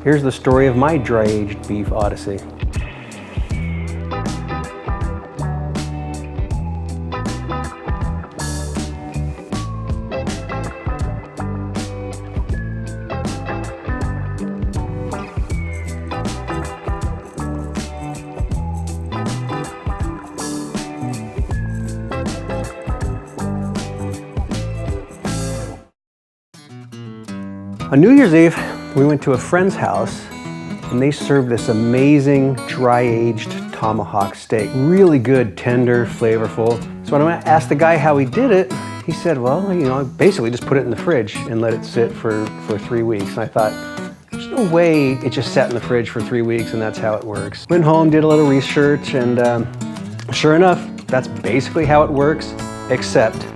Here's the story of my dry-aged beef odyssey. On New Year's Eve, we went to a friend's house and they served this amazing dry-aged tomahawk steak. Really good, tender, flavorful. So when I asked the guy how he did it, he said, well, you know, I basically just put it in the fridge and let it sit for 3 weeks. And I thought, there's no way it just sat in the fridge for 3 weeks and that's how it works. Went home, did a little research, and sure enough, that's basically how it works, except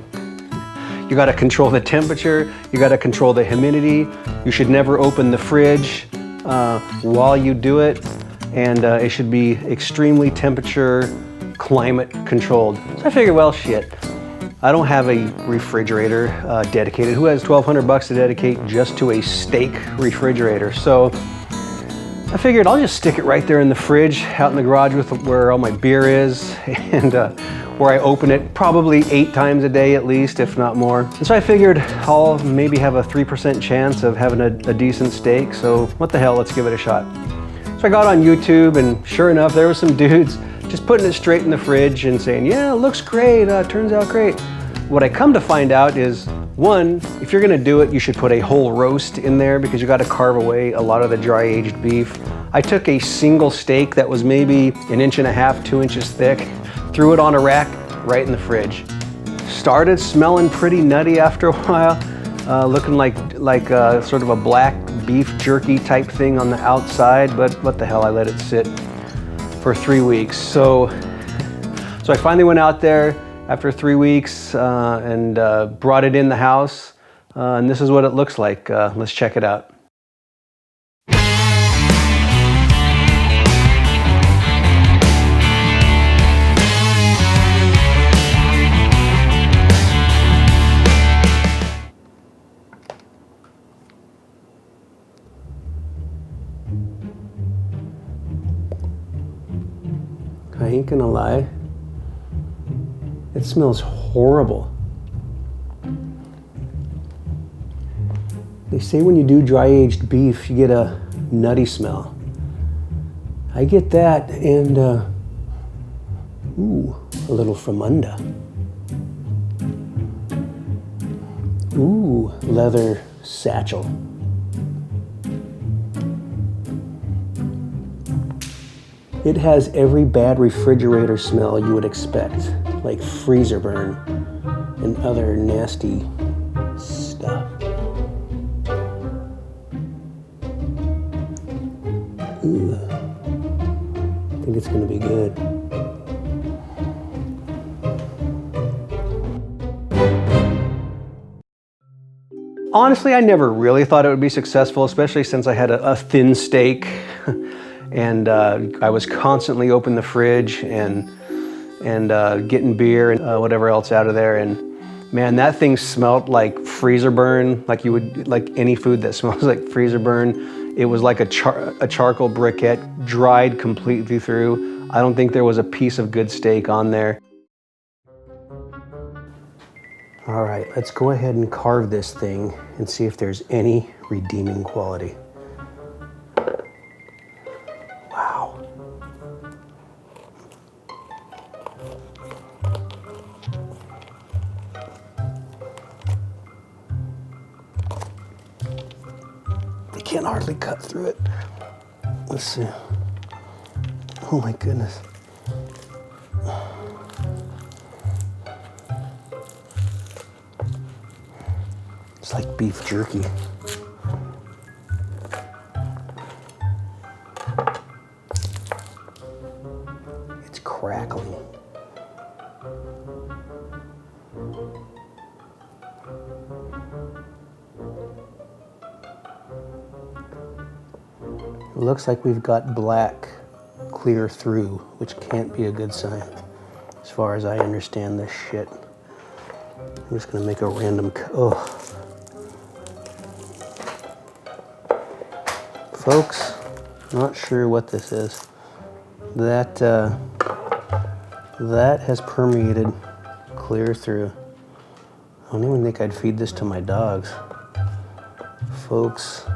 you gotta control the temperature, you gotta control the humidity, you should never open the fridge while you do it, and it should be extremely temperature, climate controlled. So I figured, well, shit, I don't have a refrigerator dedicated. Who has 1,200 bucks to dedicate just to a steak refrigerator? So I figured I'll just stick it right there in the fridge, out in the garage with where all my beer is, and where I open it probably 8 times a day at least, if not more. And so I figured I'll maybe have a 3% chance of having a decent steak, so what the hell, let's give it a shot. So I got on YouTube, and sure enough, there were some dudes just putting it straight in the fridge and saying, yeah, it looks great, turns out great. What I come to find out is, one, if you're gonna do it, you should put a whole roast in there because you gotta carve away a lot of the dry-aged beef. I took a single steak that was maybe 1.5 inches, 2 inches thick, threw it on a rack right in the fridge. Started smelling pretty nutty after a while, looking like sort of a black beef jerky type thing on the outside, but what the hell, I let it sit for 3 weeks. So I finally went out there after 3 weeks and brought it in the house, and this is what it looks like. Let's check it out. I ain't gonna lie, it smells horrible. They say when you do dry-aged beef, you get a nutty smell. I get that and, ooh, a little Fromunda. Ooh, leather satchel. It has every bad refrigerator smell you would expect, like freezer burn and other nasty stuff. Ooh. I think it's gonna be good. Honestly, I never really thought it would be successful, especially since I had a thin steak. And I was constantly opening the fridge and getting beer and whatever else out of there. And man, that thing smelled like freezer burn, like any food that smells like freezer burn. It was like a charcoal briquette, dried completely through. I don't think there was a piece of good steak on there. All right, let's go ahead and carve this thing and see if there's any redeeming quality. Can't hardly cut through it. Let's see. Oh my goodness. It's like beef jerky. It's crackling. It looks like we've got black clear through, which can't be a good sign, as far as I understand this shit. I'm just gonna make a random cut. Oh. Folks, not sure what this is. That has permeated clear through. I don't even think I'd feed this to my dogs. Folks,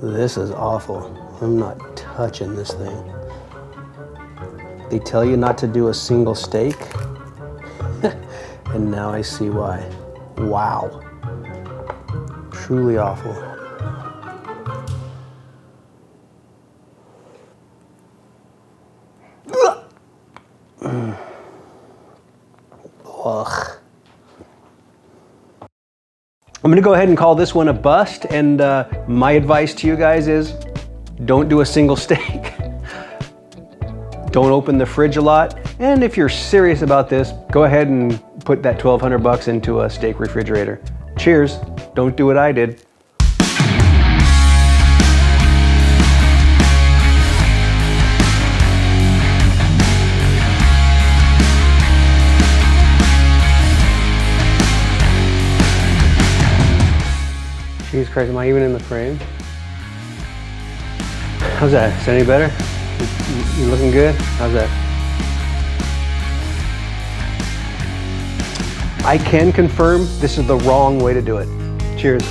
this is awful. I'm not touching this thing. They tell you not to do a single steak, and now I see why. Wow. Truly awful. Ugh. I'm gonna go ahead and call this one a bust, and my advice to you guys is don't do a single steak. Don't open the fridge a lot, and if you're serious about this, go ahead and put that $1,200 into a steak refrigerator. Cheers, don't do what I did. Jesus Christ, am I even in the frame? How's that? Is that any better? You looking good? How's that? I can confirm this is the wrong way to do it. Cheers.